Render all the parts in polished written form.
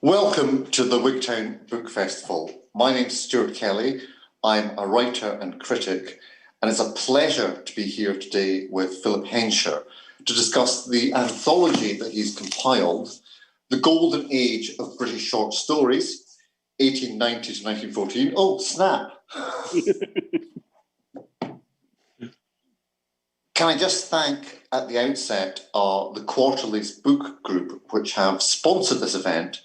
Welcome to the Wigtown Book Festival. My name's Stuart Kelly. I'm a writer and critic, and it's a pleasure to be here today with Philip Hensher to discuss the anthology that he's compiled, The Golden Age of British Short Stories, 1890 to 1914. Oh, snap! Can I just thank at the outset the Quarterly's Book Group, which have sponsored this event.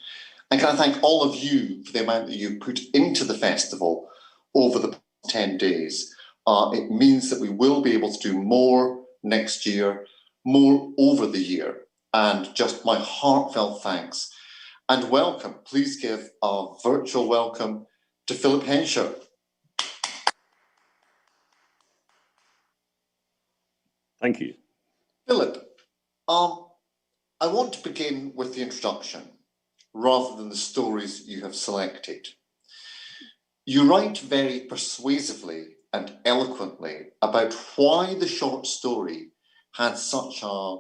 And can I thank all of you for the amount that you've put into the festival over the 10 days. It means that we will be able to do more next year, more over the year. And just my heartfelt thanks and welcome. Please give a virtual welcome to Philip Hensher. Thank you. Philip, I want to begin with the introduction, rather than the stories you have selected. You write very persuasively and eloquently about why the short story had such a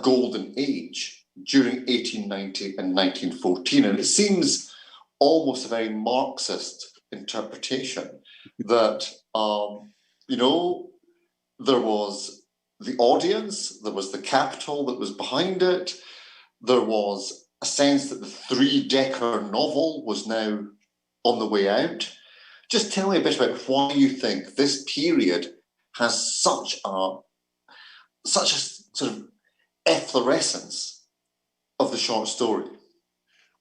golden age during 1890 and 1914. And it seems almost a very Marxist interpretation that, there was the audience, there was the capital that was behind it, there was a sense that the three-decker novel was now on the way out. Just tell me a bit about why you think this period has such a sort of efflorescence of the short story.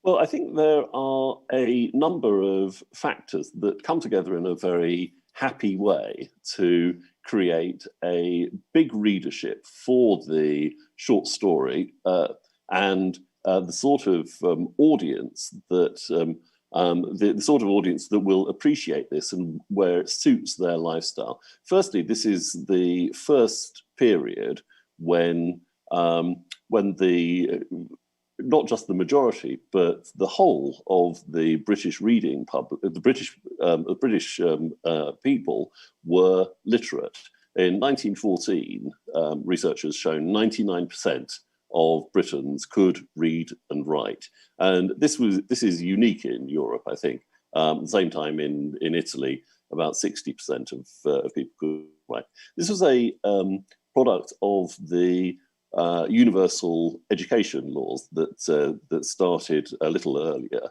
Well, I think there are a number of factors that come together in a very happy way to create a big readership for the short story and the sort of audience that the sort of audience that will appreciate this and where it suits their lifestyle. Firstly, this is the first period when the not just the majority, but the whole of the British reading public, the British people were literate. In 1914, research has shown 99% of Britons could read and write, and this is unique in Europe. I think at the same time in Italy, about 60% of people could write. This was a product of the universal education laws that started a little earlier,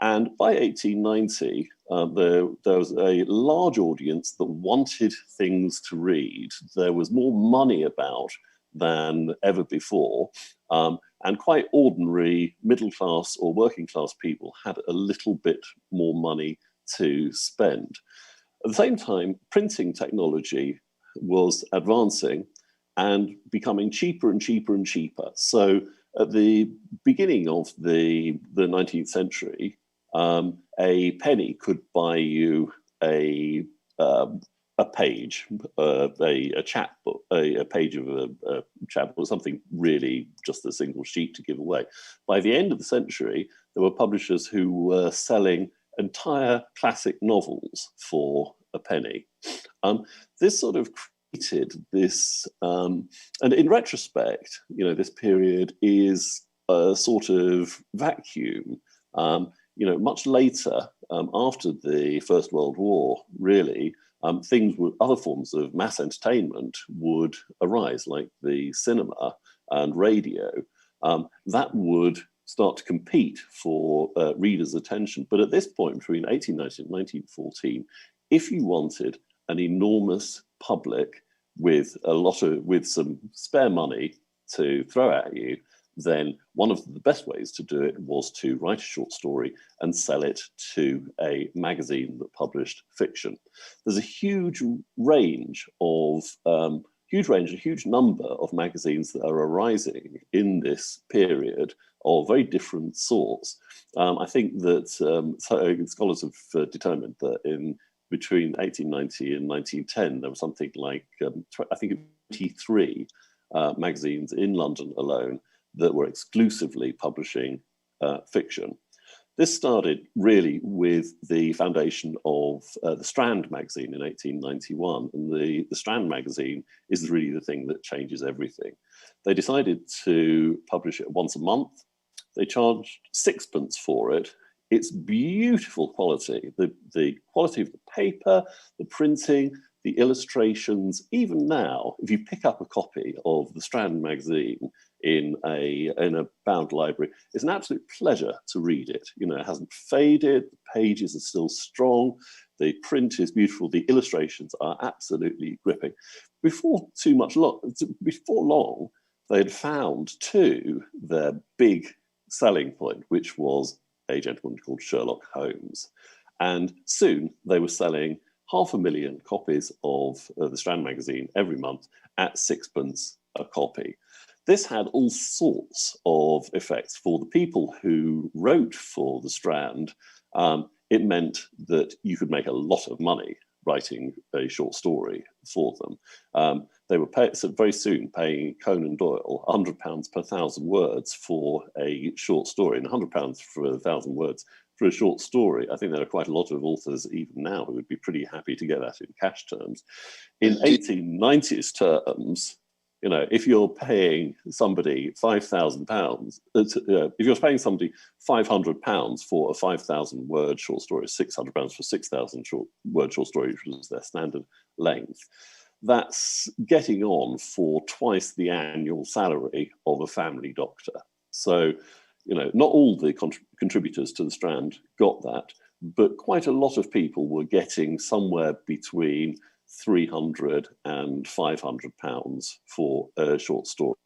and by 1890 there was a large audience that wanted things to read. There was more money about than ever before, and quite ordinary middle class or working class people had a little bit more money to spend. At the same time, printing technology was advancing and becoming cheaper and cheaper and cheaper. So at the beginning of the 19th century, a penny could buy you a page, a chapbook, a page of a chapbook, something really just a single sheet to give away. By the end of the century, there were publishers who were selling entire classic novels for a penny. This sort of created this, and in retrospect, this period is a sort of vacuum. Much later, after the First World War, really, other forms of mass entertainment would arise, like the cinema and radio, that would start to compete for readers' attention. But at this point, between 1890 and 1914, if you wanted an enormous public with some spare money to throw at you, then one of the best ways to do it was to write a short story and sell it to a magazine that published fiction. There's a huge number of magazines that are arising in this period of very different sorts. I think that scholars have determined that in between 1890 and 1910, there was something like, 23 magazines in London alone that were exclusively publishing fiction. This started really with the foundation of the Strand magazine in 1891, and the Strand magazine is really the thing that changes everything. They decided to publish it once a month, They charged sixpence for it. It's beautiful quality. The quality of the paper, the printing, the illustrations. Even now, if you pick up a copy of the Strand magazine in a bound library, it's an absolute pleasure to read it. You know, it hasn't faded. The pages are still strong. The print is beautiful. The illustrations are absolutely gripping. Before long, they had found their big selling point, which was a gentleman called Sherlock Holmes. And soon they were selling 500,000 copies of the Strand magazine every month at sixpence a copy. This had all sorts of effects for the people who wrote for the Strand. It meant that you could make a lot of money writing a short story for them. They were very soon paying Conan Doyle £100 per 1,000 words for a short story, and £100 for 1,000 words for a short story. I think there are quite a lot of authors even now who would be pretty happy to get that in cash terms. In 1890s terms, you know, if you're paying somebody £5,000, if you're paying somebody £500 for a 5,000 word short story, £600 for 6,000 word short story, which was their standard length, that's getting on for twice the annual salary of a family doctor. So, you know, not all the contributors to the Strand got that, but quite a lot of people were getting somewhere between £300 and £500 for a short story.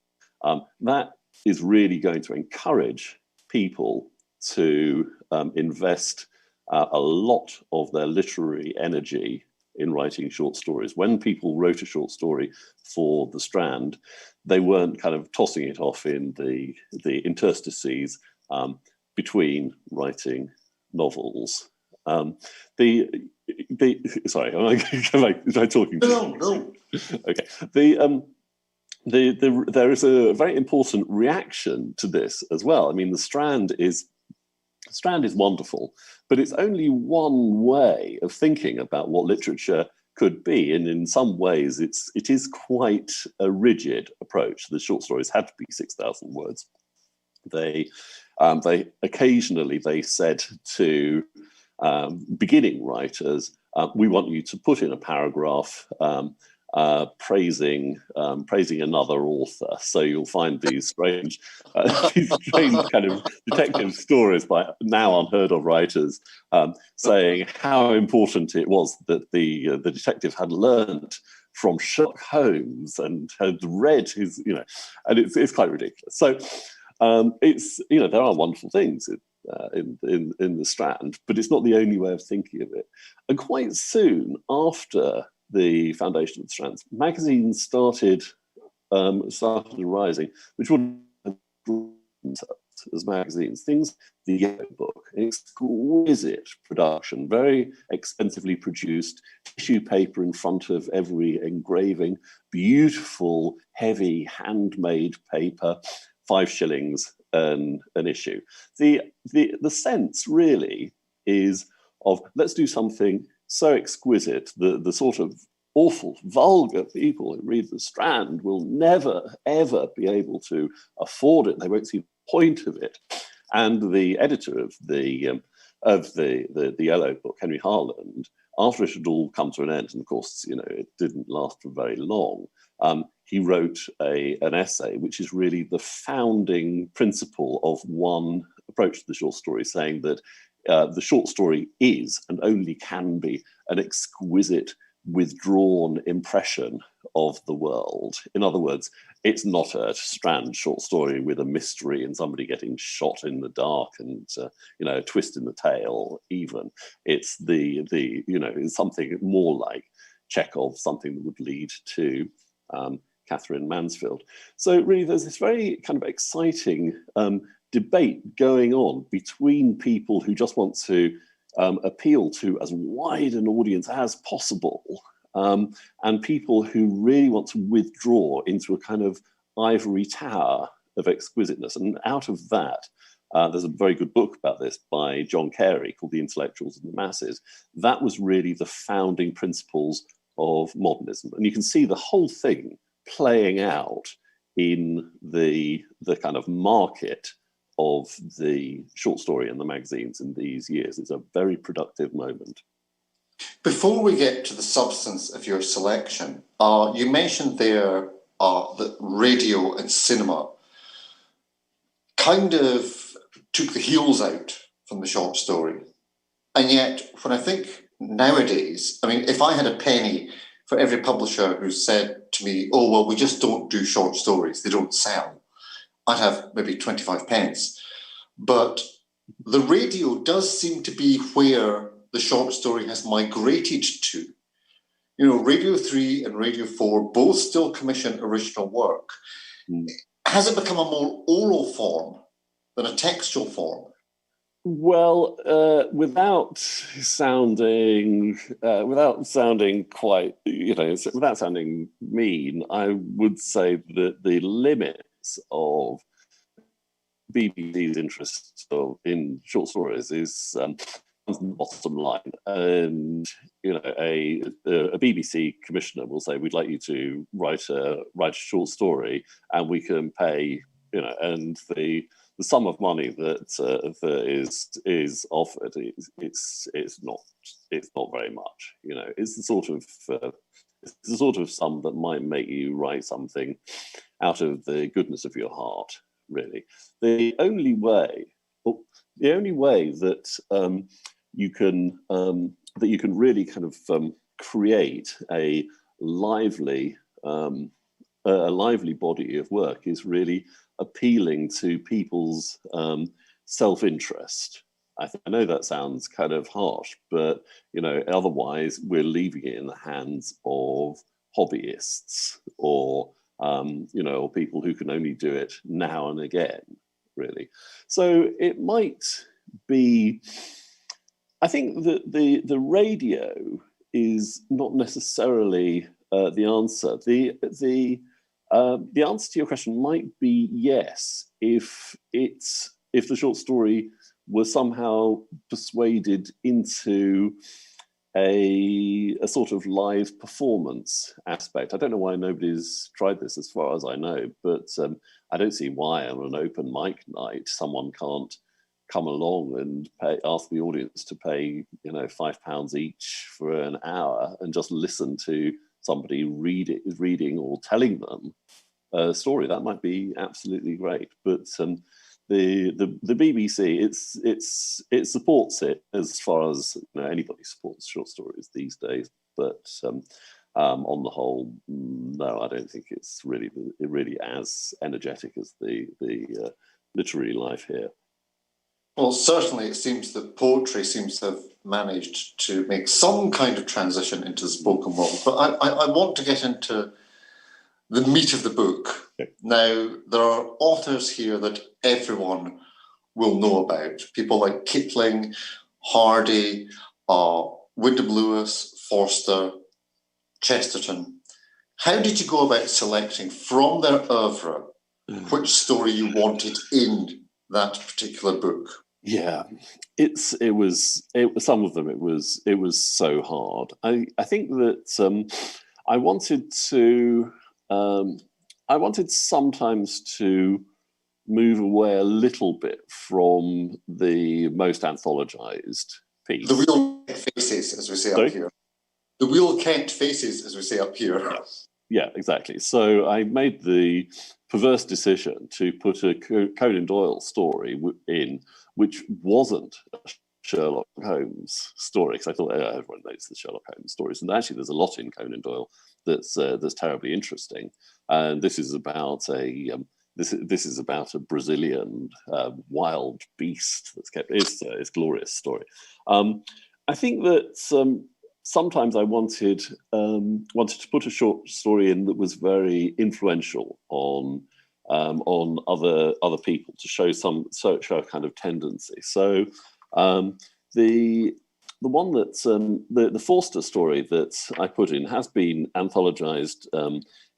That is really going to encourage people to invest a lot of their literary energy in writing short stories. When people wrote a short story for the Strand, they weren't kind of tossing it off in the interstices between writing novels. Sorry, am I talking? No. Okay. There is a very important reaction to this as well. I mean, the Strand is wonderful, but it's only one way of thinking about what literature could be, and in some ways, it is quite a rigid approach. The short stories had to be 6,000 words. They occasionally said to beginning writers, we want you to put in a paragraph praising another author. So you'll find these strange kind of detective stories by now unheard of writers saying how important it was that the detective had learned from Sherlock Holmes and had read his, you know, and it's quite ridiculous. So it's, you know, there are wonderful things in the Strand, but it's not the only way of thinking of it. And quite soon after the foundation of the Strand, magazines started arising, which would as magazines, things, the Yellow Book, exquisite production, very expensively produced, tissue paper in front of every engraving, beautiful, heavy, handmade paper, 5 shillings an issue. The sense really is of, let's do something so exquisite, the sort of awful, vulgar people who read the Strand will never, ever be able to afford it. They won't see the point of it. And the editor of the Yellow Book, Henry Harland, after it had all come to an end, and of course, you know, it didn't last for very long, he wrote an essay, which is really the founding principle of one approach to the short story, saying that the short story is and only can be an exquisite, withdrawn impression of the world. In other words, it's not a Strand short story with a mystery and somebody getting shot in the dark and you know, a twist in the tale. Even it's the you know, it's something more like Chekhov, something that would lead to Katherine Mansfield. So really, there's this very kind of exciting debate going on between people who just want to appeal to as wide an audience as possible, and people who really want to withdraw into a kind of ivory tower of exquisiteness. And out of that, there's a very good book about this by John Carey called The Intellectuals and the Masses. That was really the founding principles of modernism. And you can see the whole thing playing out in the kind of market of the short story in the magazines in these years. It's a very productive moment. Before we get to the substance of your selection, you mentioned there that radio and cinema kind of took the heels out from the short story. And yet, when I think nowadays, I mean, if I had a penny for every publisher who said to me, oh, well, we just don't do short stories, they don't sell, I'd have maybe 25 pence. But the radio does seem to be where the short story has migrated to. You know, Radio 3 and Radio 4 both still commission original work. Has it become a more oral form than a textual form? Well, without sounding quite, without sounding mean, I would say that the limits of BBC's interest in short stories is the bottom line. And a BBC commissioner will say, "We'd like you to write a short story, and we can pay." And the sum of money that is offered, it's not very much. It's the sort of sum that might make you write something out of the goodness of your heart. Really, the only way that you can really kind of create a lively body of work is really appealing to people's self-interest. I know that sounds kind of harsh, but otherwise we're leaving it in the hands of hobbyists or or people who can only do it now and again, really. So it might be. I think that the radio is not necessarily the answer. The answer to your question might be yes, if the short story was somehow persuaded into a sort of live performance aspect. I don't know why nobody's tried this as far as I know, but I don't see why on an open mic night someone can't come along and ask the audience to pay £5 each for an hour and just listen to somebody reading or telling them a story. That might be absolutely great. But the BBC, it supports it as far as anybody supports short stories these days. But on the whole, no, I don't think it's really as energetic as the literary life here. Well, certainly it seems that poetry seems to have managed to make some kind of transition into the spoken word. But I want to get into the meat of the book. Okay. Now, there are authors here that everyone will know about. People like Kipling, Hardy, Wyndham Lewis, Forster, Chesterton. How did you go about selecting from their oeuvre which story you wanted in that particular book? Yeah, it was some of them. It was so hard. I think that I wanted sometimes to move away a little bit from the most anthologized piece. The real faces, as we say up here. The real Kent faces, as we say up here. Yeah, exactly. So I made the perverse decision to put a Conan Doyle story in, which wasn't a Sherlock Holmes story, because I thought everyone knows the Sherlock Holmes stories, and actually there's a lot in Conan Doyle that's terribly interesting. And this is about a Brazilian wild beast that's kept. It's a glorious story. I think that sometimes I wanted to put a short story in that was very influential on other people, to show a kind of tendency. So the one that the Forster story that I put in has been anthologized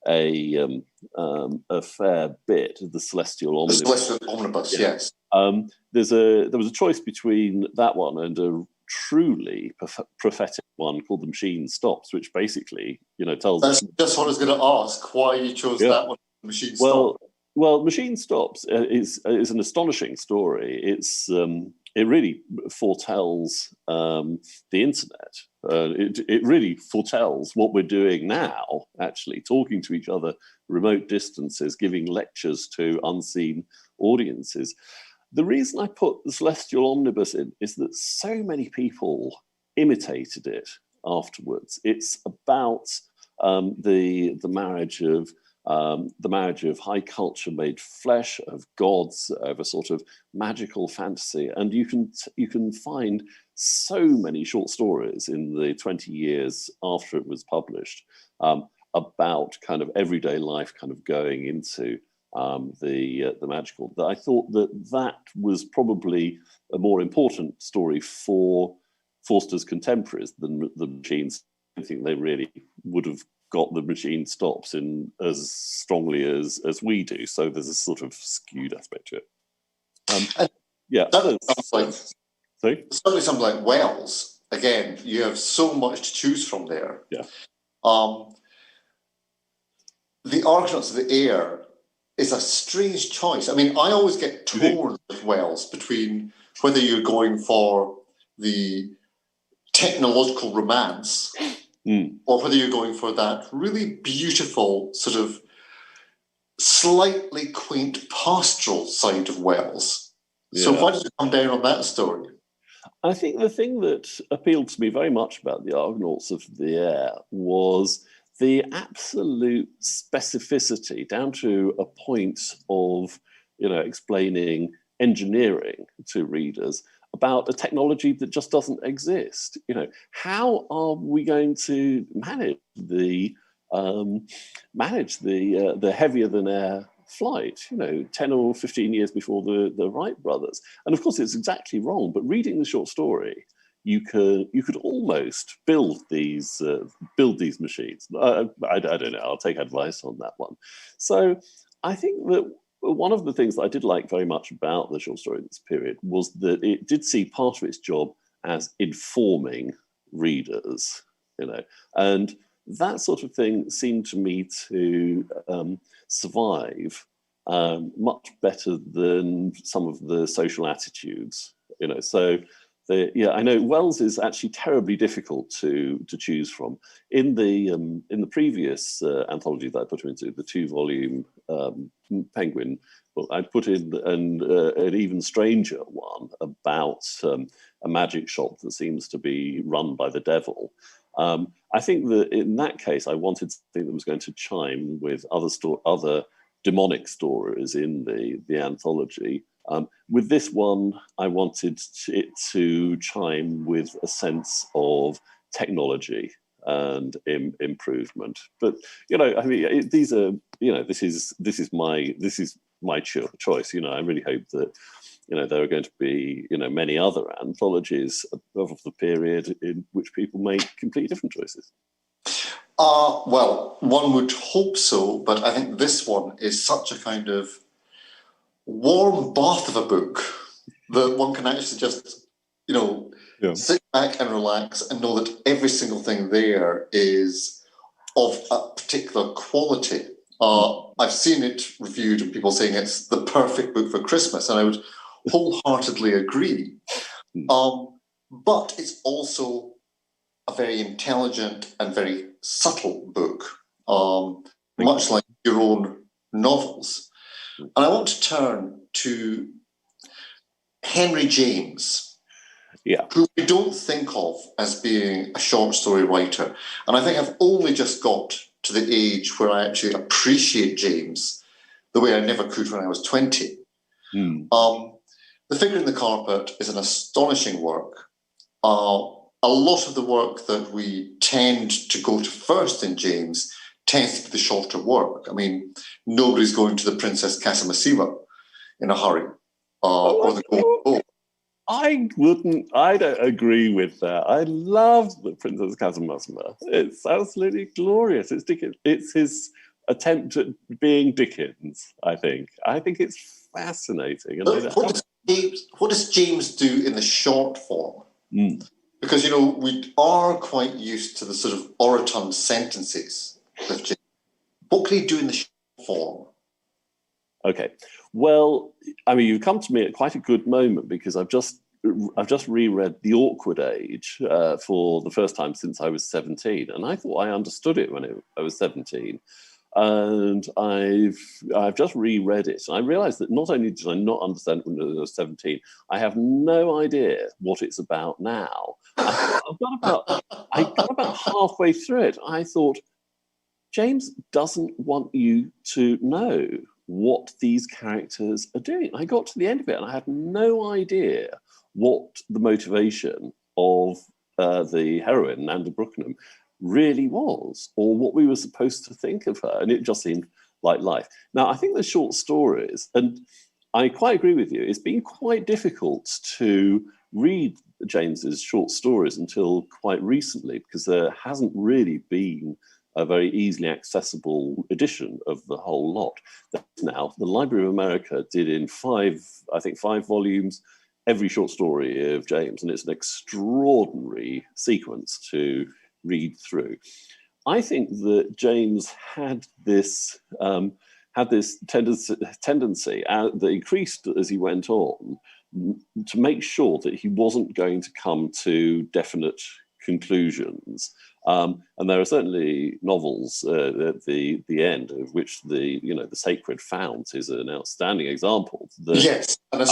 a fair bit. The Celestial Omnibus. The Celestial Omnibus, yeah. Yes. There was a choice between that one and a truly prophetic one called The Machine Stops, which basically tells. That's just what I was going to ask. Why you chose that one, The Machine Stops. Well, Machine Stops is an astonishing story. It really foretells the internet. It really foretells what we're doing now, actually, talking to each other remote distances, giving lectures to unseen audiences. The reason I put the Celestial Omnibus in is that so many people imitated it afterwards. It's about the marriage of high culture made flesh, of gods, of a sort of magical fantasy, and you can find so many short stories in the 20 years after it was published about kind of everyday life, kind of going into the magical. That I thought that was probably a more important story for Forster's contemporaries than the Machines. I think they really would have got the Machine Stops in as strongly as we do. So there's a sort of skewed aspect to it. Yeah. Sorry? Certainly something like Wells. Again, you have so much to choose from there. Yeah. The Argonauts of the Air is a strange choice. I mean, I always get torn with Wells between whether you're going for the technological romance or whether you're going for that really beautiful sort of slightly quaint pastoral side of Wells. Yeah. So why did you come down on that story? I think the thing that appealed to me very much about the Argonauts of the Air was the absolute specificity down to a point of, explaining engineering to readers about a technology that just doesn't exist. How are we going to manage the heavier than air flight? 10 or 15 years before the Wright brothers, and of course it's exactly wrong. But reading the short story, you could almost build these machines. I don't know. I'll take advice on that one. So I think that one of the things that I did like very much about the short story in this period was that it did see part of its job as informing readers, and that sort of thing seemed to me to survive much better than some of the social attitudes, So I know Wells is actually terribly difficult to choose from. In the previous anthology that I put into, the 2-volume Penguin, I put in an even stranger one about a magic shop that seems to be run by the devil. I think that in that case, I wanted something that was going to chime with other demonic stories in the anthology. With this one, I wanted it to chime with a sense of technology and improvement. But I mean, these are this is my choice. I really hope that there are going to be many other anthologies of the period in which people make completely different choices. Well, one would hope so, but I think this one is such a kind of warm bath of a book that one can actually just, sit back and relax and know that every single thing there is of a particular quality. I've seen it reviewed and people saying it's the perfect book for Christmas, and I would wholeheartedly agree. But it's also a very intelligent and very subtle book, much like your own novels. And I want to turn to Henry James, who we don't think of as being a short story writer. And I think I've only just got to the age where I actually appreciate James the way I never could when I was 20. The Figure in the Carpet is an astonishing work. A lot of the work that we tend to go to first in James tends to be the shorter work. I mean, nobody's going to the Princess Casamasiva in a hurry, or the Golden Bowl. I don't agree with that. I love the Princess Casamasiva. It's absolutely glorious. It's his attempt at being Dickens, I think. I think it's fascinating. And what does James do in the short form? Because, we are quite used to the sort of orotund sentences of James. What can he do in the short form? Okay. Well, I mean, you've come to me at quite a good moment, because I've just reread The Awkward Age for the first time since I was 17, and I thought I understood it when I was 17. And I've just reread it, and I realised that not only did I not understand it when I was 17, I have no idea what it's about now. I got about halfway through it. I thought, James doesn't want you to know what these characters are doing. I got to the end of it, and I had no idea what the motivation of the heroine, Nanda Brookenham, really was, or what we were supposed to think of her. And it just seemed like life. Now, I think the short stories, and I quite agree with you, it's been quite difficult to read James's short stories until quite recently, because there hasn't really been a very easily accessible edition of the whole lot. Now, the Library of America did in five volumes, every short story of James, and it's an extraordinary sequence to read through. I think that James had this tendency that increased as he went on, to make sure that he wasn't going to come to definite conclusions. And there are certainly novels at the end of which the Sacred Fount is an outstanding example. Yes, and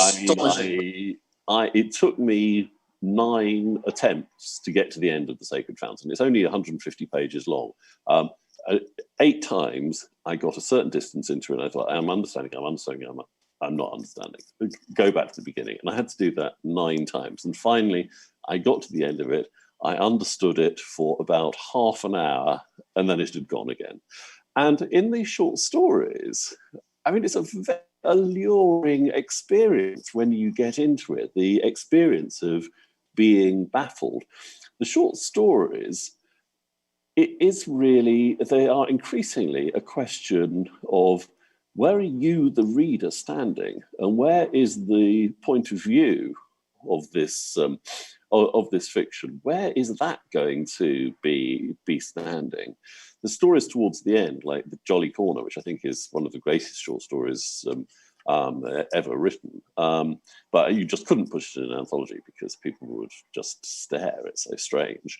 it took me 9 attempts to get to the end of the Sacred Fountain. It's only 150 pages long. 8 times I got a certain distance into it, and I thought, I'm understanding, I'm not understanding. Go back to the beginning. And I had to do that 9 times. And finally, I got to the end of it. I understood it for about half an hour, and then it had gone again. And in these short stories, I mean, it's a very alluring experience when you get into it, the experience of being baffled. The short stories, they are increasingly a question of, where are you, the reader, standing, and where is the point of view of this fiction? Where is that going to be standing? The stories towards the end, like The Jolly Corner, which I think is one of the greatest short stories ever written, but you just couldn't push it in an anthology because people would just stare. It's so strange,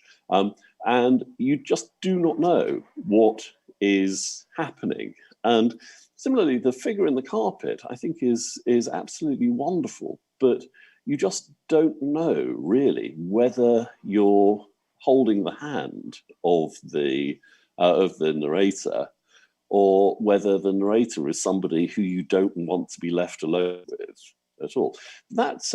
and you just do not know what is happening. And similarly, The Figure in the Carpet, I think, is absolutely wonderful, but you just don't know really whether you're holding the hand of the narrator, or whether the narrator is somebody who you don't want to be left alone with at all. That's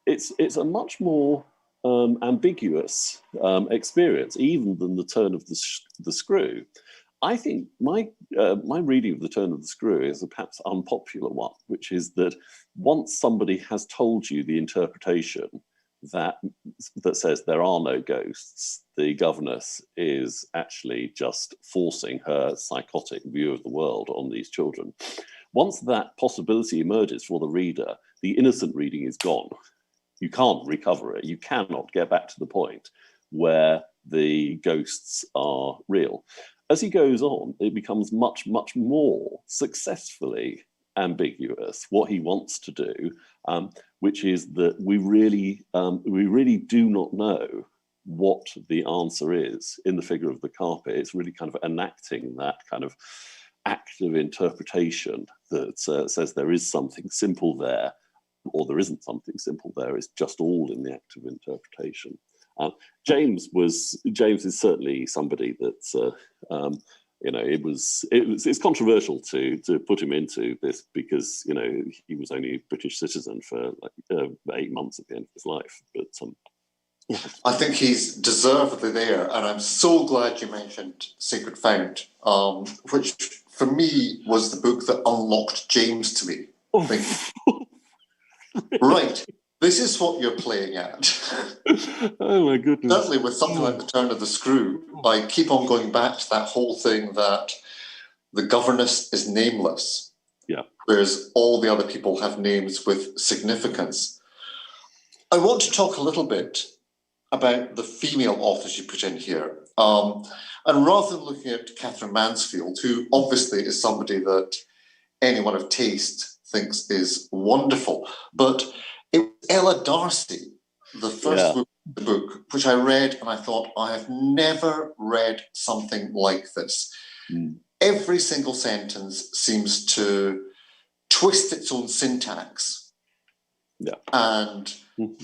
it's a much more ambiguous experience, even than The Turn of the Screw. I think my reading of The Turn of the Screw is a perhaps unpopular one, which is that once somebody has told you the interpretation that says there are no ghosts, the governess is actually just forcing her psychotic view of the world on these children. Once that possibility emerges for the reader, the innocent reading is gone. You can't recover it. You cannot get back to the point where the ghosts are real. As he goes on, it becomes much, much more successfully ambiguous what he wants to do, which is that we really do not know what the answer is in The Figure of the Carpet. It's really kind of enacting that kind of act of interpretation that says there is something simple there, or there isn't something simple there. It's just all in the act of interpretation. James is certainly somebody that it's controversial to put him into this, because he was only a British citizen for 8 months at the end of his life. But I think he's deservedly there, and I'm so glad you mentioned Sacred Fount, which for me was the book that unlocked James to me. Right. This is what you're playing at. Oh my goodness. Certainly with something like The Turn of the Screw, I keep on going back to that whole thing that the governess is nameless, whereas all the other people have names with significance. I want to talk a little bit about the female authors you put in here. And rather than looking at Katherine Mansfield, who obviously is somebody that anyone of taste thinks is wonderful. But it was Ella Darcy, the first book of the book, which I read and I thought, I have never read something like this. Every single sentence seems to twist its own syntax and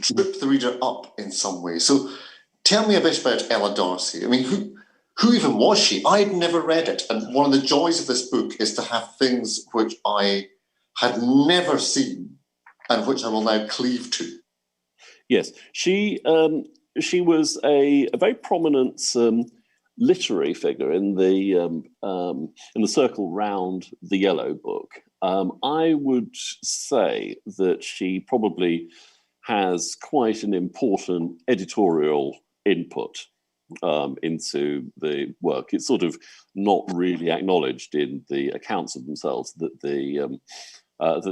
trip the reader up in some way. So tell me a bit about Ella Darcy. I mean, who even was she? I had never read it. And one of the joys of this book is to have things which I had never seen and which I will now cleave to. Yes, she was a very prominent literary figure in the circle round the Yellow Book. I would say that she probably has quite an important editorial input into the work. It's sort of not really acknowledged in the accounts of themselves that the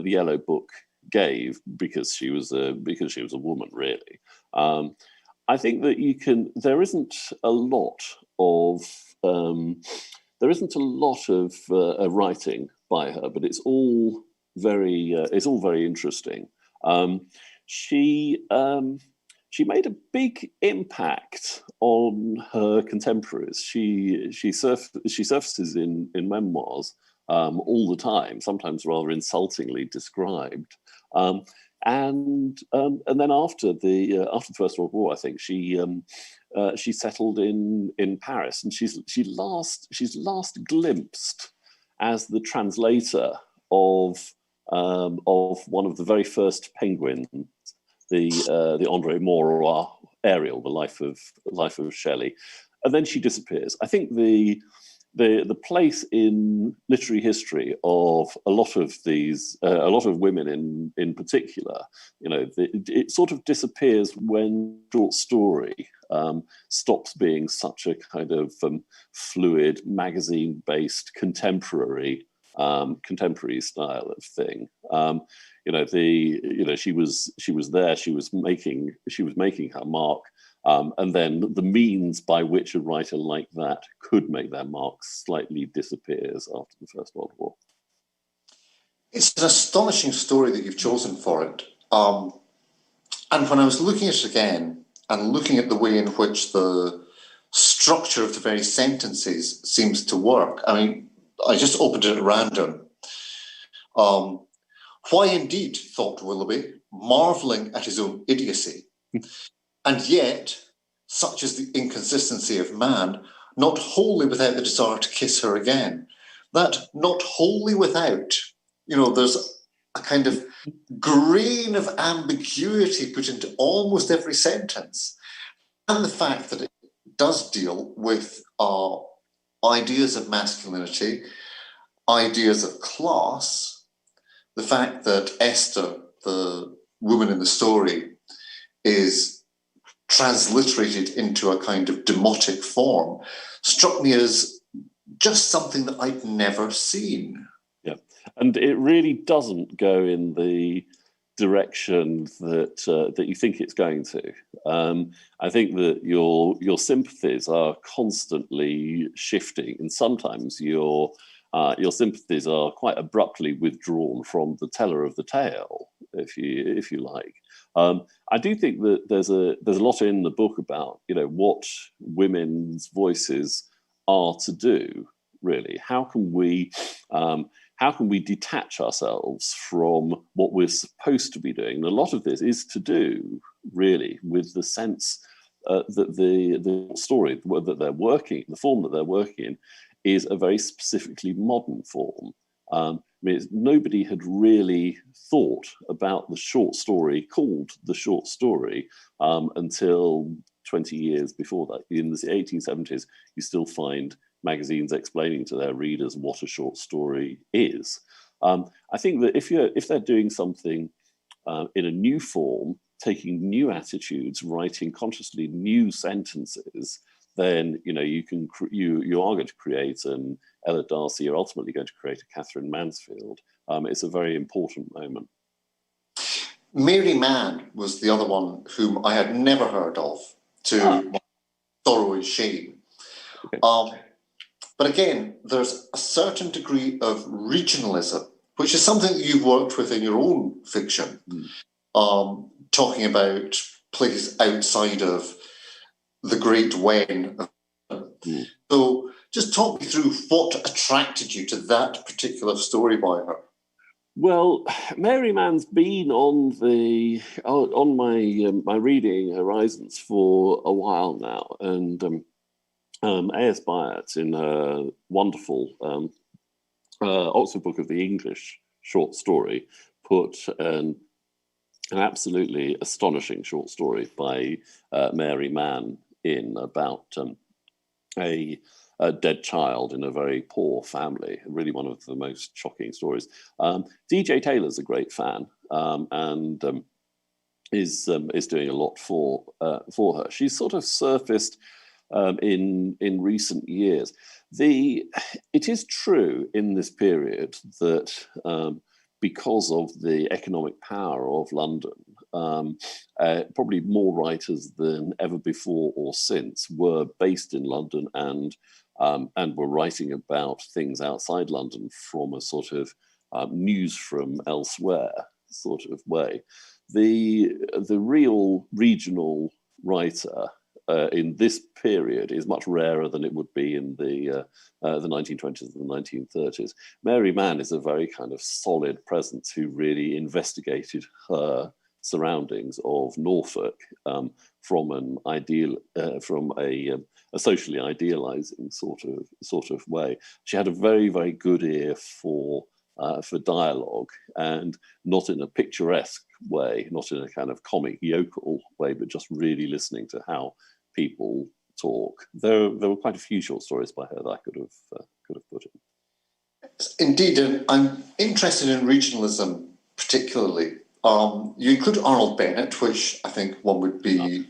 Yellow Book gave because she was a woman, really. I think that there isn't a lot of writing by her, but it's all very interesting. She made a big impact on her contemporaries. She surfaces in memoirs all the time, sometimes rather insultingly described. And then after the First World War, I think she settled in Paris, and she's last glimpsed as the translator of one of the very first Penguins, the André Maurois Ariel, the life of Shelley, and then she disappears. I think the place in literary history of a lot of women in particular, it sort of disappears when short story stops being such a kind of fluid, magazine-based contemporary style of thing. She was there. She was making her mark. And then the means by which a writer like that could make their mark slightly disappears after the First World War. It's an astonishing story that you've chosen for it. And when I was looking at it again and looking at the way in which the structure of the very sentences seems to work, I mean, I just opened it at random. Why indeed, thought Willoughby, marvelling at his own idiocy. And yet, such is the inconsistency of man, not wholly without the desire to kiss her again. That not wholly without, there's a kind of grain of ambiguity put into almost every sentence. And the fact that it does deal with ideas of masculinity, ideas of class, the fact that Esther, the woman in the story, is transliterated into a kind of demotic form, struck me as just something that I'd never seen. Yeah, and it really doesn't go in the direction that you think it's going to. I think that your sympathies are constantly shifting, and sometimes your sympathies are quite abruptly withdrawn from the teller of the tale, if you like. I do think that there's a lot in the book about what women's voices are to do. Really, how can we detach ourselves from what we're supposed to be doing? And a lot of this is to do really with the sense that the story that they're working, the form that they're working in, is a very specifically modern form. Nobody had really thought about the short story called the short story until 20 years before that. In the 1870s, you still find magazines explaining to their readers what a short story is. I think that if they're doing something in a new form, taking new attitudes, writing consciously new sentences, then you are going to create an Ella Darcy. You're ultimately going to create a Catherine Mansfield. It's a very important moment. Mary Mann was the other one whom I had never heard of, to my sorrow and shame. Okay. But again, there's a certain degree of regionalism which is something that you've worked with in your own fiction, talking about places outside of the great when. So just talk me through what attracted you to that particular story by her. Well, Mary Mann's been on my reading horizons for a while now, and A.S. Byatt, in her wonderful Oxford Book of the English short story, put an absolutely astonishing short story by Mary Mann in about a dead child in a very poor family. Really one of the most shocking stories. DJ Taylor's a great fan and is doing a lot for her. She's sort of surfaced in recent years. It is true in this period that because of the economic power of London, probably more writers than ever before or since were based in London and were writing about things outside London from a sort of news from elsewhere sort of way. The real regional writer in this period is much rarer than it would be in the 1920s and the 1930s. Mary Mann is a very kind of solid presence who really investigated her surroundings of Norfolk from an ideal, from a socially idealizing sort of way. She had a very, very good ear for dialogue, and not in a picturesque way, not in a kind of comic yokel way, but just really listening to how people talk. There were quite a few short stories by her that I could have put in. Indeed, and I'm interested in regionalism particularly. You include Arnold Bennett, which I think one would be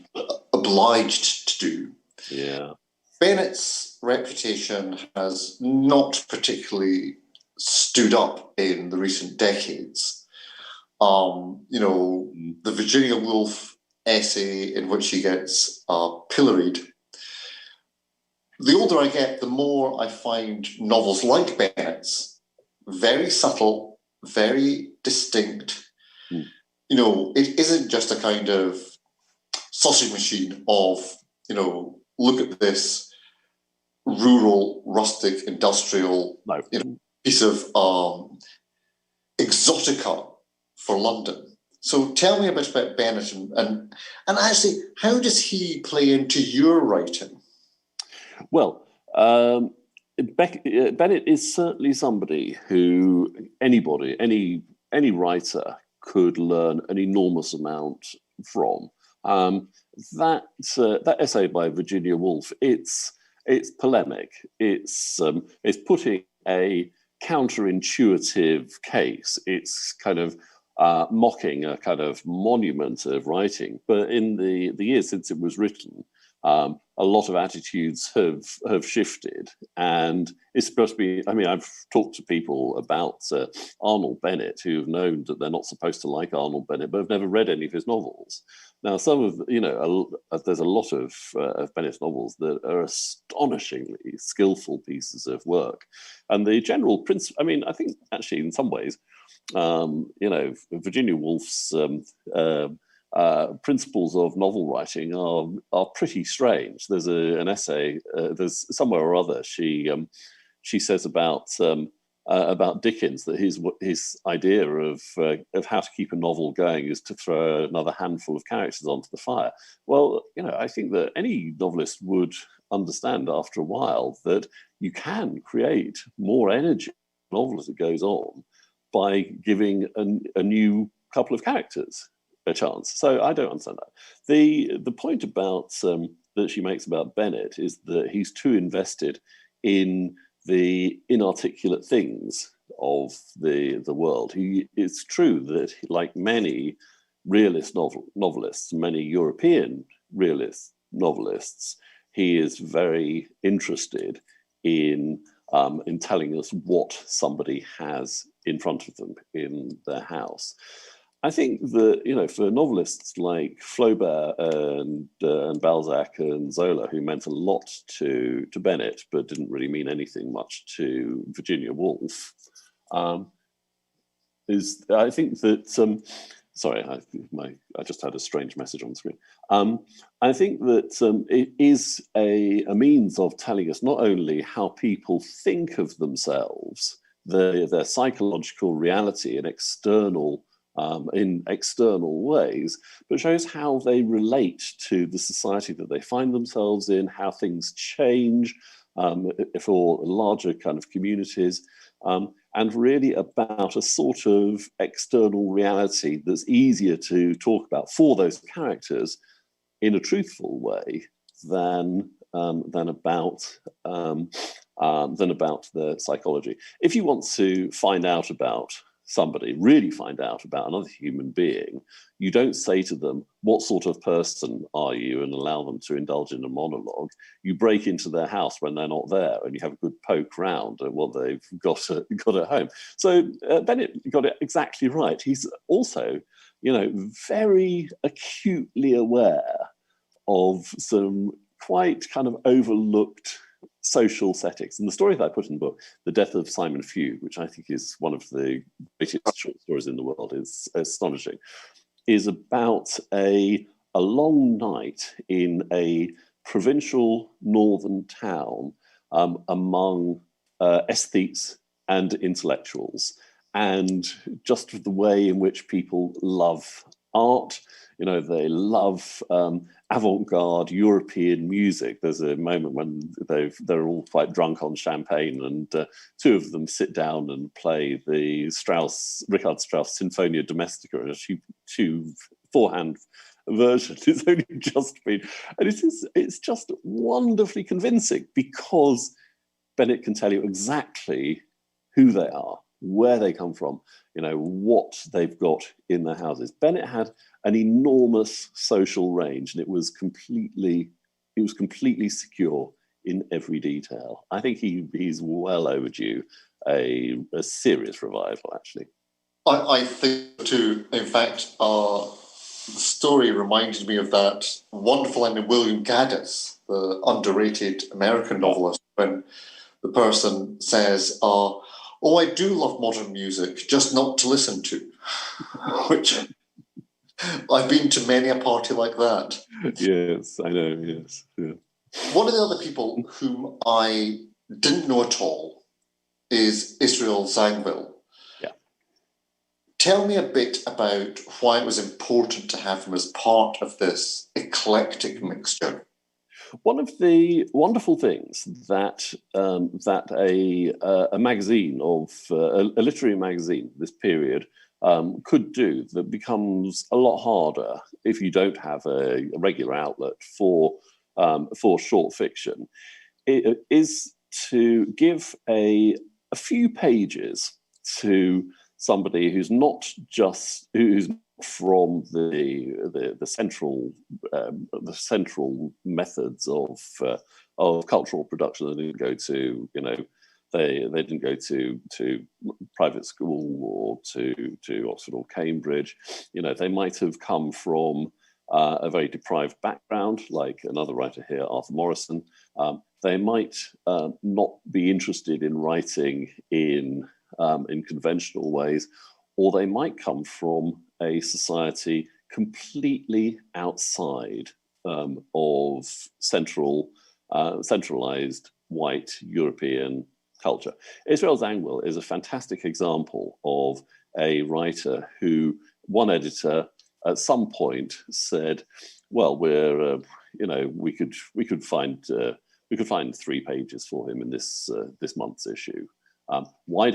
obliged to do. Yeah. Bennett's reputation has not particularly stood up in the recent decades. The Virginia Woolf essay in which he gets pilloried. The older I get, the more I find novels like Bennett's very subtle, very distinct. It isn't just a kind of sausage machine of, look at this rural, rustic, industrial piece of exotica for London. So tell me a bit about Bennett and actually, how does he play into your writing? Well, Bennett is certainly somebody who any writer could learn an enormous amount from. That essay by Virginia Woolf, it's polemic. It's putting a counterintuitive case. It's kind of mocking a kind of monument of writing. But in the years since it was written, a lot of attitudes have shifted, and it's supposed to be. I mean, I've talked to people about Arnold Bennett who've known that they're not supposed to like Arnold Bennett, but have never read any of his novels. Now, there's a lot of Bennett's novels that are astonishingly skillful pieces of work, and the general principle. I mean, I think actually in some ways, Virginia Woolf's principles of novel writing are pretty strange. There's an essay. There's somewhere or other she says about Dickens that his idea of how to keep a novel going is to throw another handful of characters onto the fire. Well, I think that any novelist would understand after a while that you can create more energy in a novel as it goes on by giving a new couple of characters a chance. So I don't understand that. The point about that she makes about Bennett is that he's too invested in the inarticulate things of the world. It's true that, like many realist novelists, many European realist novelists, he is very interested in telling us what somebody has in front of them in their house. I think that, for novelists like Flaubert and Balzac and Zola, who meant a lot to Bennett, but didn't really mean anything much to Virginia Woolf, I think that sorry, I just had a strange message on the screen. I think that it is a means of telling us not only how people think of themselves, their psychological reality in external ways, but shows how they relate to the society that they find themselves in, how things change for larger kind of communities. And really about a sort of external reality that's easier to talk about for those characters in a truthful way than about the psychology. If you want to find out about somebody, really find out about another human being, you don't say to them, what sort of person are you, and allow them to indulge in a monologue. You break into their house when they're not there, and you have a good poke round at what they've got at home. So Bennett got it exactly right. He's also, very acutely aware of some quite kind of overlooked social settings. And the story that I put in the book, The Death of Simon Few, which I think is one of the greatest short stories in the world, is astonishing, is about a long night in a provincial northern town among aesthetes and intellectuals, and just the way in which people love art. They love avant-garde European music. There's a moment when they're all quite drunk on champagne, and two of them sit down and play the Richard Strauss Sinfonia Domestica, a two four-hand version. It's only just been, and it's just wonderfully convincing, because Bennett can tell you exactly who they are, where they come from, what they've got in their houses. Bennett had an enormous social range, and it was completely secure in every detail. I think he's well overdue a serious revival, actually. I think too. In fact, the story reminded me of that wonderful line of William Gaddis, the underrated American novelist, when the person says, "Oh, I do love modern music, just not to listen to," which I've been to many a party like that. Yes, I know, yes. Yeah. One of the other people whom I didn't know at all is Israel Zangwill. Yeah. Tell me a bit about why it was important to have him as part of this eclectic mixture. One of the wonderful things that a magazine a literary magazine this period could do, that becomes a lot harder if you don't have a regular outlet for short fiction, is to give a few pages to somebody who's not from the central methods of cultural production. They didn't go to they didn't go to private school or to Oxford or Cambridge. They might have come from a very deprived background, like another writer here, Arthur Morrison. They might not be interested in writing in conventional ways, or they might come from a society completely outside of centralized white European culture. Israel Zangwill is a fantastic example of a writer who one editor at some point said, "Well, we could find 3 pages for him in this month's issue."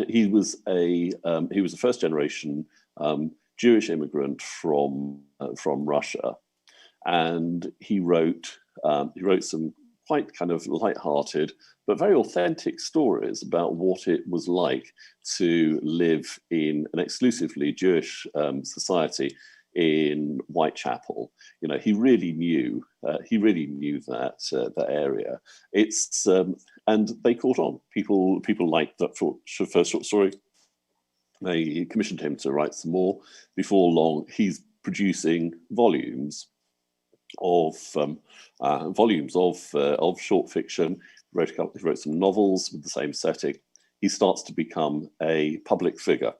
He was a first generation Jewish immigrant from Russia, and he wrote some quite kind of light-hearted but very authentic stories about what it was like to live in an exclusively Jewish society in Whitechapel. He really knew that area. It's and they caught on. People liked that first short story. They commissioned him to write some more. Before long, he's producing volumes of short fiction. He wrote some novels with the same setting. He starts to become a public figure.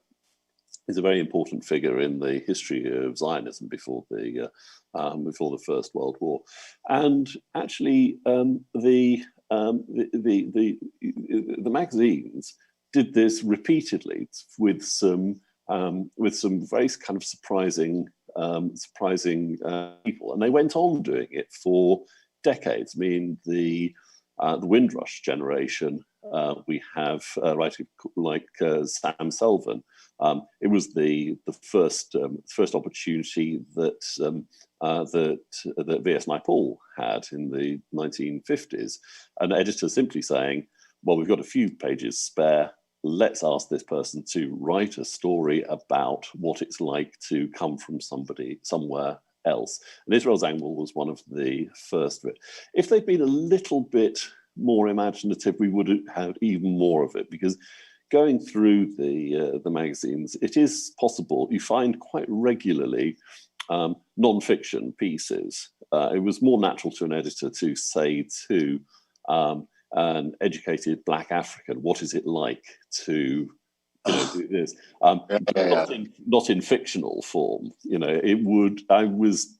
is a very important figure in the history of Zionism before the First World War, and actually the magazines did this repeatedly with some very kind of surprising people, and they went on doing it for decades. I mean, the Windrush generation, we have writers like Sam Selvin. It was the first opportunity that V.S. Naipaul had in the 1950s. An editor simply saying, "Well, we've got a few pages spare. Let's ask this person to write a story about what it's like to come from somewhere else." And Israel Zangwill was one of the first of it. If they'd been a little bit more imaginative, we would have had even more of it, because going through the magazines, it is possible. You find quite regularly non-fiction pieces. It was more natural to an editor to say to an educated Black African, what is it like to do this? Not in fictional form. I was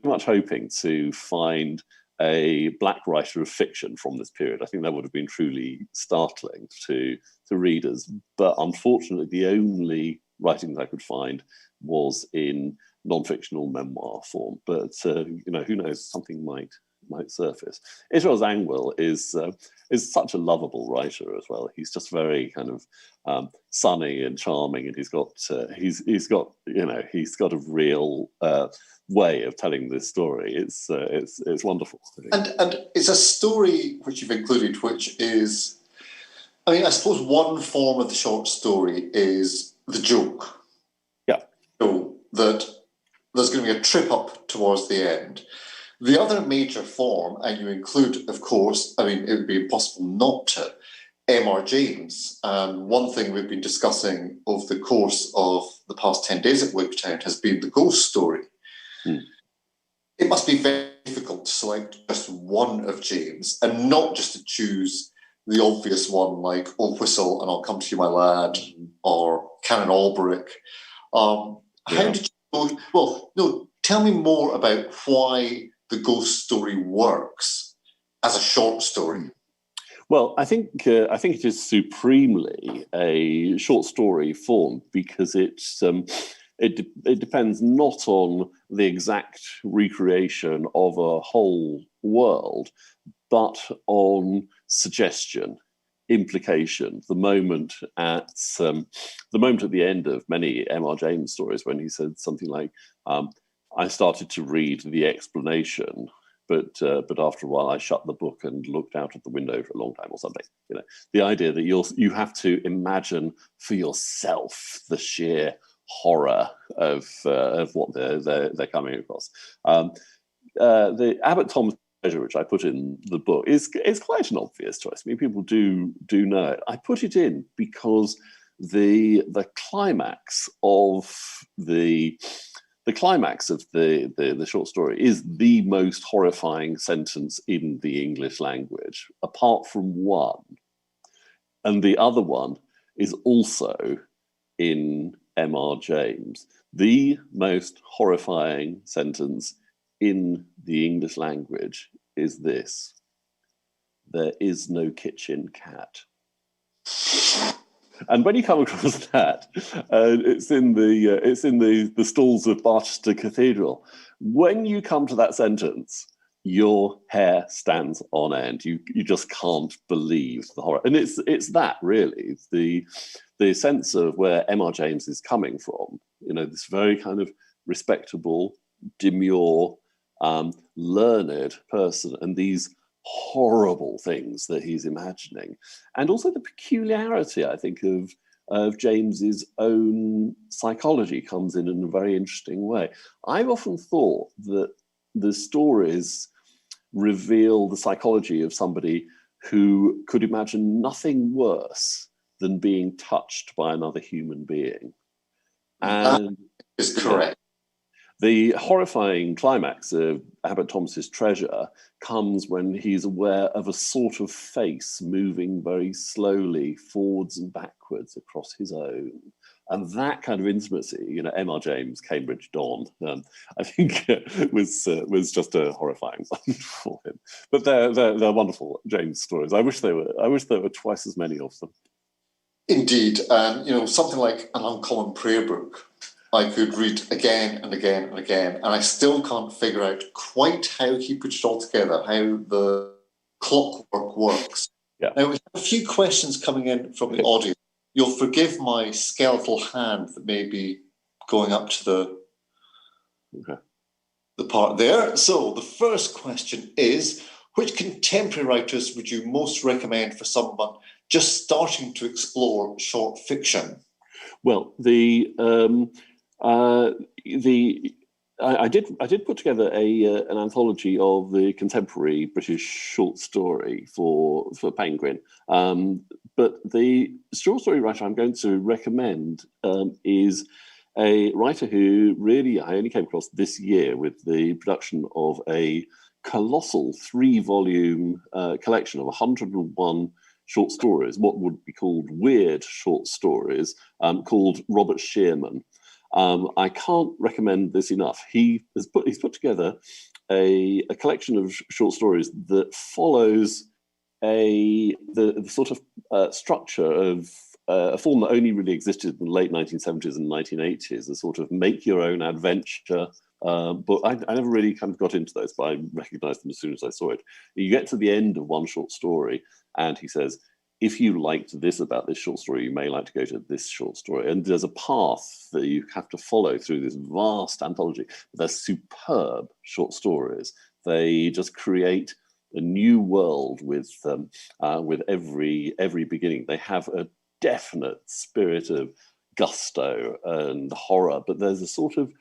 much hoping to find a Black writer of fiction from this period. I think that would have been truly startling to readers. But unfortunately, the only writing that I could find was in non-fictional memoir form. But who knows? Something might surface. Israel Zangwill is such a lovable writer as well. He's just very kind of sunny and charming, and he's got a real way of telling this story. It's wonderful. And it's a story which you've included, which is, I suppose one form of the short story is the joke. Yeah. So that there's going to be a trip up towards the end. The other major form, and you include, of course, it would be impossible not to, M.R. James. And one thing we've been discussing over the course of the past 10 days at Wigtown has been the ghost story. It must be very difficult to select just one of James, and not just to choose the obvious one like "Oh Whistle" and "I'll Come to You, My Lad," or "Canon Alberic." How did you go? Well, no, tell me more about why the ghost story works as a short story. Well, I think it is supremely a short story form, because it depends not on the exact recreation of a whole world, but on suggestion, implication. The moment at the end of many M.R. James stories, when he said something like, "I started to read the explanation, but after a while I shut the book and looked out of the window for a long time," or something. The idea that you have to imagine for yourself the sheer horror of what they're coming across. The Abbott Tom's Treasure, which I put in the book, is quite an obvious choice. People do know it. I put it in because the climax of the short story is the most horrifying sentence in the English language, apart from one, and the other one is also in M.R. James. The most horrifying sentence in the English language is this: "There is no kitchen cat." And when you come across that, it's in the stalls of Barchester Cathedral. When you come to that sentence, your hair stands on end. You just can't believe the horror, and it's that really the sense of where M.R. James is coming from. This very kind of respectable, demure, learned person, and these horrible things that he's imagining, and also the peculiarity, I think, of James's own psychology comes in a very interesting way. I've often thought that the stories reveal the psychology of somebody who could imagine nothing worse than being touched by another human being. And that is correct. The horrifying climax of Abbot Thomas's Treasure comes when he's aware of a sort of face moving very slowly forwards and backwards across his own. And that kind of intimacy, you know, M.R. James, Cambridge Dawn, I think was just a horrifying one for him. But they're wonderful James stories. I wish there were twice as many of them. Indeed, and you know, something like An Uncommon Prayer Book, I could read again and again and again, and I still can't figure out quite how he put it all together, how the clockwork works. Yeah. Now, we have a few questions coming in from the audience. You'll forgive my skeletal hand that may be going up to the part there. So the first question is, which contemporary writers would you most recommend for someone just starting to explore short fiction? Well, I did put together an anthology of the contemporary British short story for Penguin, but the short story writer I'm going to recommend is a writer who really I only came across this year with the production of a colossal 3-volume collection of 101 short stories, what would be called weird short stories, called Robert Shearman. I can't recommend this enough. He's put together a collection of short stories that follows the sort of structure of a form that only really existed in the late 1970s and 1980s, a sort of make-your-own adventure book. I never really kind of got into those, but I recognized them as soon as I saw it. You get to the end of one short story, and he says, if you liked this about this short story, you may like to go to this short story. And there's a path that you have to follow through this vast anthology. They're superb short stories. They just create a new world with every beginning. They have a definite spirit of gusto and horror, but there's a sort of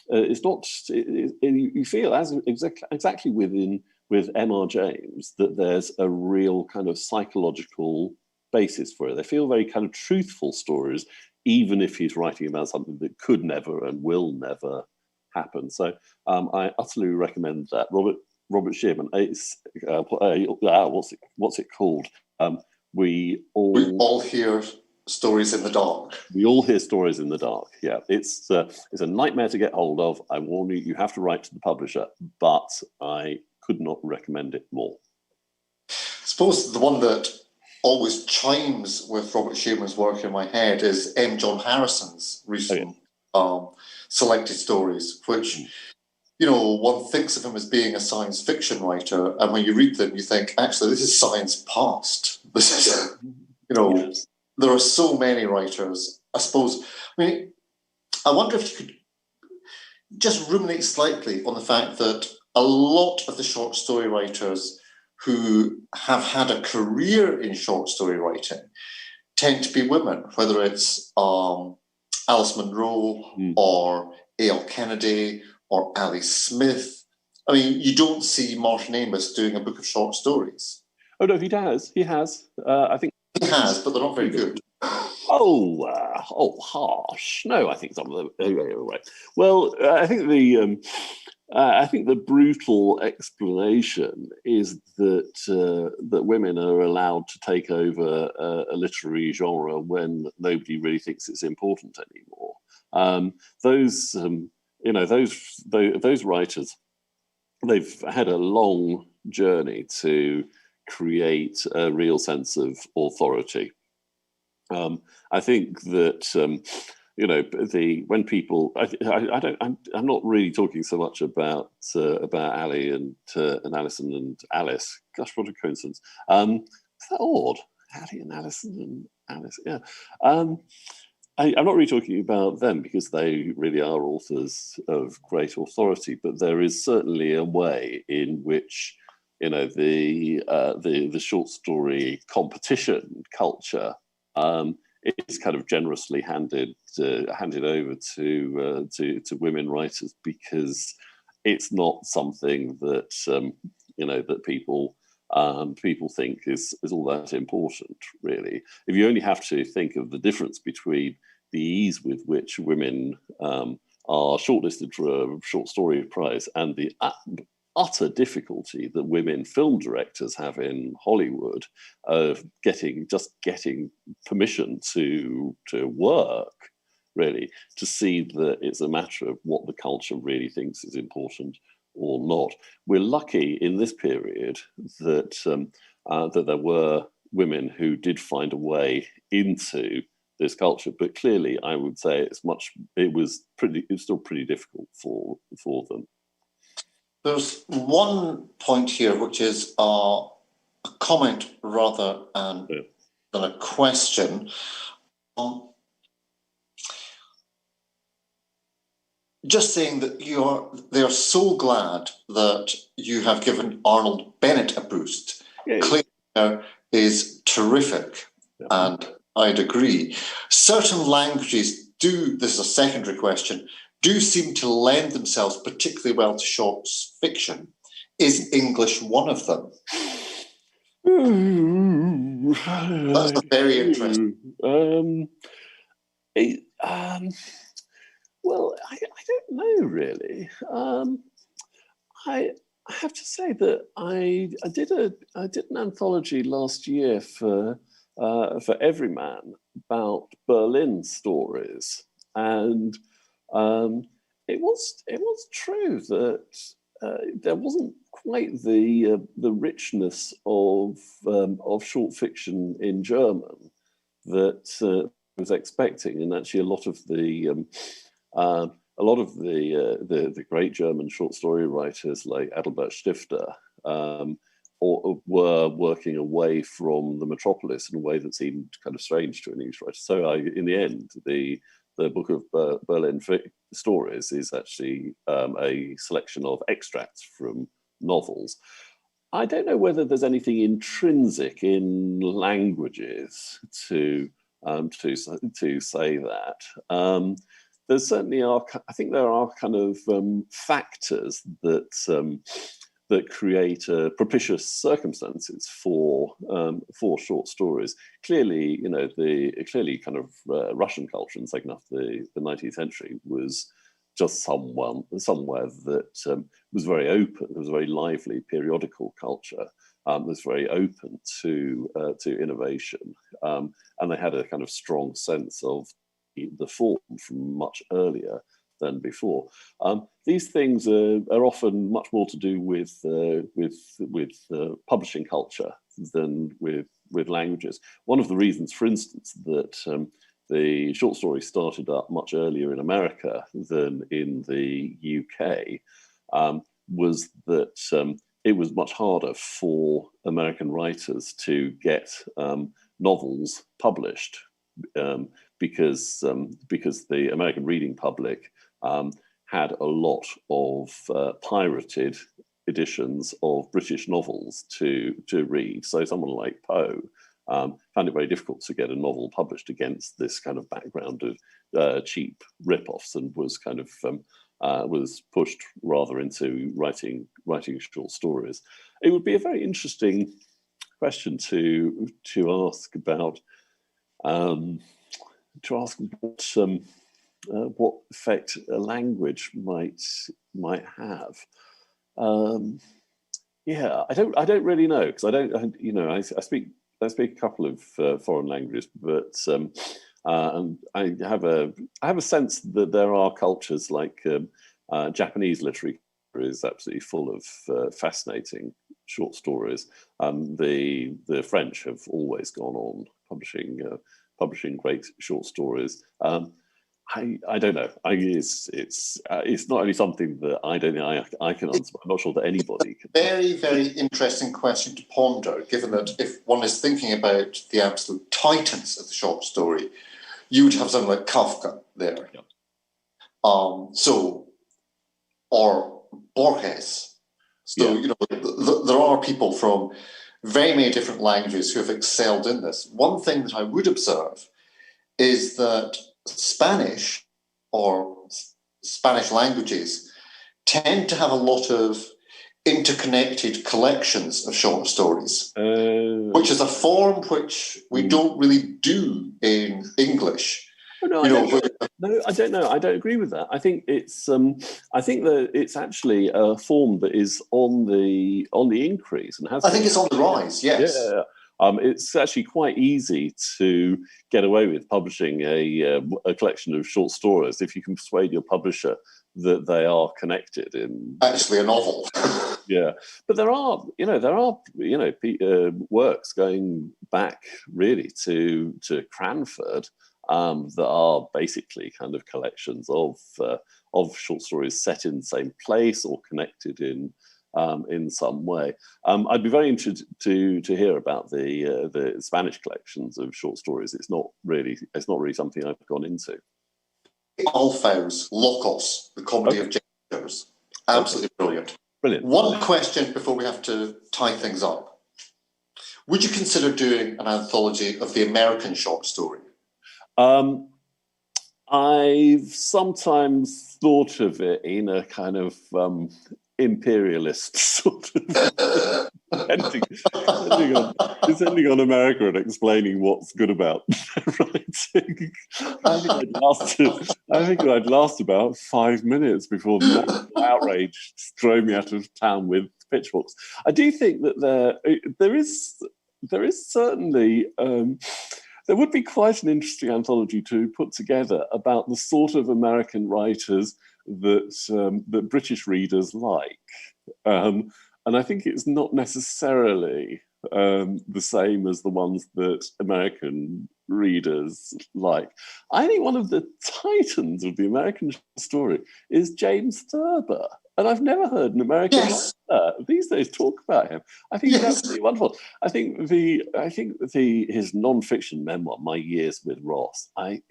you feel as exactly with M.R. James that there's a real kind of psychological basis for it. They feel very kind of truthful stories, even if he's writing about something that could never and will never happen. So I utterly recommend that. Robert Shearman. It's what's it called? We all hear stories in the dark. We all hear stories in the dark. Yeah, it's a nightmare to get hold of. I warn you, you have to write to the publisher, but I could not recommend it more. I suppose the one that always chimes with Robert Shearman's work in my head is M. John Harrison's recent selected stories, which, you know, one thinks of him as being a science fiction writer, and when you read them, you think, actually, this is science past. This is, you know, yes. There are so many writers. I suppose, I mean, I wonder if you could just ruminate slightly on the fact that a lot of the short story writers who have had a career in short story writing tend to be women, whether it's Alice Munro or A.L. Kennedy or Ali Smith. I mean, you don't see Martin Amis doing a book of short stories. Oh, no, he has. I think he has, but they're not very good. Harsh. No, I think some of them. Anyway. Well, I think the brutal explanation is that women are allowed to take over a literary genre when nobody really thinks it's important anymore. Those writers, they've had a long journey to create a real sense of authority. I think that when people, I'm not really talking so much about Ali and Alison and Alice. Gosh, what a coincidence! Is that odd? Ali and Alison and Alice, yeah. I'm not really talking about them because they really are authors of great authority, but there is certainly a way in which the short story competition culture is kind of generously handed over to women writers, because it's not something that that people think is all that important, really. If you only have to think of the difference between the ease with which women are shortlisted for a short story prize and the utter difficulty that women film directors have in Hollywood of getting permission to work, really, to see that it's a matter of what the culture really thinks is important or not. We're lucky in this period that that there were women who did find a way into this culture, but clearly, I would say it's still pretty difficult for them. There's one point here which is a comment rather than a question. Just saying that they're so glad that you have given Arnold Bennett a boost. Yeah. Clear is terrific, and I'd agree. Certain languages this is a secondary question, do seem to lend themselves particularly well to short fiction. Is English one of them? That's a very interesting. Well, I don't know really. I have to say that I did an anthology last year for Everyman about Berlin stories, and it was true that there wasn't quite the richness of short fiction in German that I was expecting, and actually a lot of the great German short story writers like Adalbert Stifter were working away from the metropolis in a way that seemed kind of strange to an English writer. So in the end, the Book of Berlin Stories is actually a selection of extracts from novels. I don't know whether there's anything intrinsic in languages to say that. There certainly are. I think there are kind of factors that create propitious circumstances for short stories. Clearly, clearly kind of Russian culture in the second half of the 19th century was just somewhere that was very open. It was a very lively periodical culture. Was very open to innovation, and they had a kind of strong sense of the form from much earlier than before. These things are often much more to do with publishing culture than with languages. One of the reasons, for instance, that the short story started up much earlier in America than in the UK was that it was much harder for American writers to get novels published because the American reading public had a lot of pirated editions of British novels to read. So someone like Poe found it very difficult to get a novel published against this kind of background of cheap rip-offs, and was kind of was pushed rather into writing short stories. It would be a very interesting question to ask about. To ask what effect a language might have. I don't really know, because I speak a couple of foreign languages, but and I have a sense that there are cultures like Japanese literature is absolutely full of fascinating short stories. The French have always gone on publishing great short stories. I don't know. It's not only something that I don't think I can answer, but I'm not sure that anybody can. Very, very interesting question to ponder, given that if one is thinking about the absolute titans of the short story, you would have something like Kafka there. Yeah. Or Borges. So, there are people from very many different languages who have excelled in this. One thing that I would observe is that Spanish or Spanish languages tend to have a lot of interconnected collections of short stories, which is a form which we don't really do in English. No, I don't know. I don't agree with that. I think it's. I think that it's actually a form that is on the increase and has. I think it's on the rise. Yes. Yeah. it's actually quite easy to get away with publishing a collection of short stories if you can persuade your publisher that they are connected in actually a novel. Yeah, but there are works going back really to Cranford that are basically kind of collections of short stories set in the same place or connected in some way. I'd be very interested to hear about the Spanish collections of short stories. It's not really something I've gone into. Alfau's Locos, the comedy of gestures, absolutely brilliant. Brilliant. One question before we have to tie things up. Would you consider doing an anthology of the American short story? I've sometimes thought of it in a kind of imperialist sort of depending on America and explaining what's good about writing. I think I'd last about 5 minutes before the national outrage throw me out of town with pitchforks. I do think that there is certainly there would be quite an interesting anthology to put together about the sort of American writers that British readers like. And I think it's not necessarily the same as the ones that American readers like. I think one of the titans of the American story is James Thurber. And I've never heard an American writer these days talk about him. I think he's absolutely wonderful. I think his non-fiction memoir, My Years with Ross,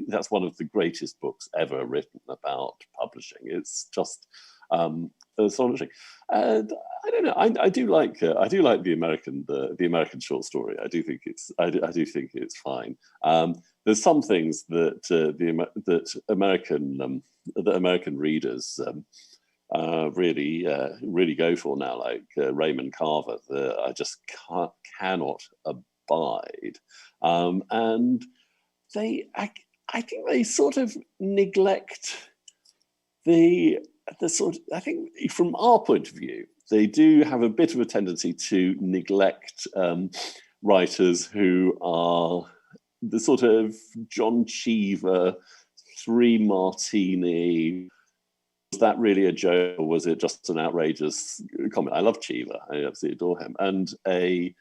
that's one of the greatest books ever written about publishing. It's just astonishing. And I don't know. I do like the American short story. I do think it's fine. There's some things that American readers really go for now, like Raymond Carver, that I just cannot abide, and I think they sort of neglect the sort of, I think from our point of view, they do have a bit of a tendency to neglect writers who are the sort of John Cheever, Three Martini. Was that really a joke, or was it just an outrageous comment? I love Cheever. I absolutely adore him. And a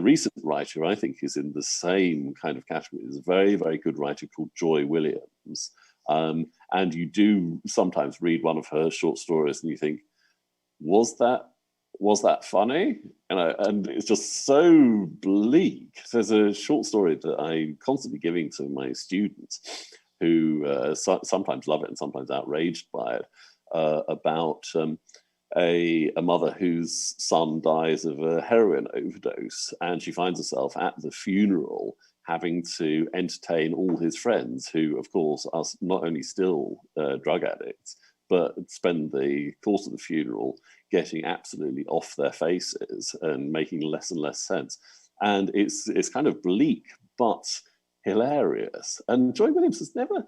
recent writer, I think, is in the same kind of category. There's a very, very good writer called Joy Williams. And you do sometimes read one of her short stories and you think, was that funny? And it's just so bleak. There's a short story that I'm constantly giving to my students who sometimes love it and sometimes outraged by it, about a mother whose son dies of a heroin overdose, and she finds herself at the funeral having to entertain all his friends, who, of course, are not only still drug addicts, but spend the course of the funeral getting absolutely off their faces and making less and less sense. And it's kind of bleak, but hilarious. And Joy Williams has never,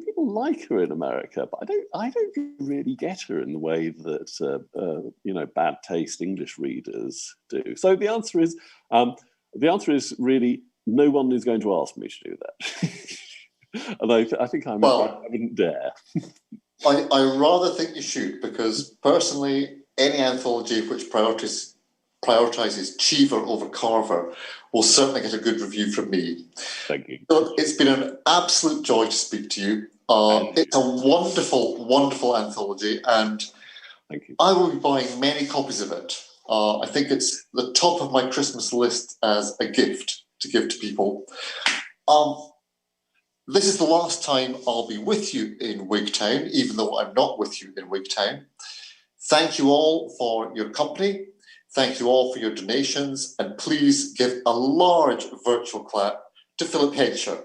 people like her in America, but I don't really get her in the way that bad taste English readers do. So the answer is really no one is going to ask me to do that. And I think I wouldn't dare. I rather think you should, because personally, any anthology which prioritises Cheever over Carver will certainly get a good review from me. Thank you. So it's been an absolute joy to speak to you. It's a wonderful, wonderful anthology, and thank you. I will be buying many copies of it. I think it's the top of my Christmas list as a gift to give to people. This is the last time I'll be with you in Wigtown, even though I'm not with you in Wigtown. Thank you all for your company. Thank you all for your donations. And please give a large virtual clap to Philip Hensher.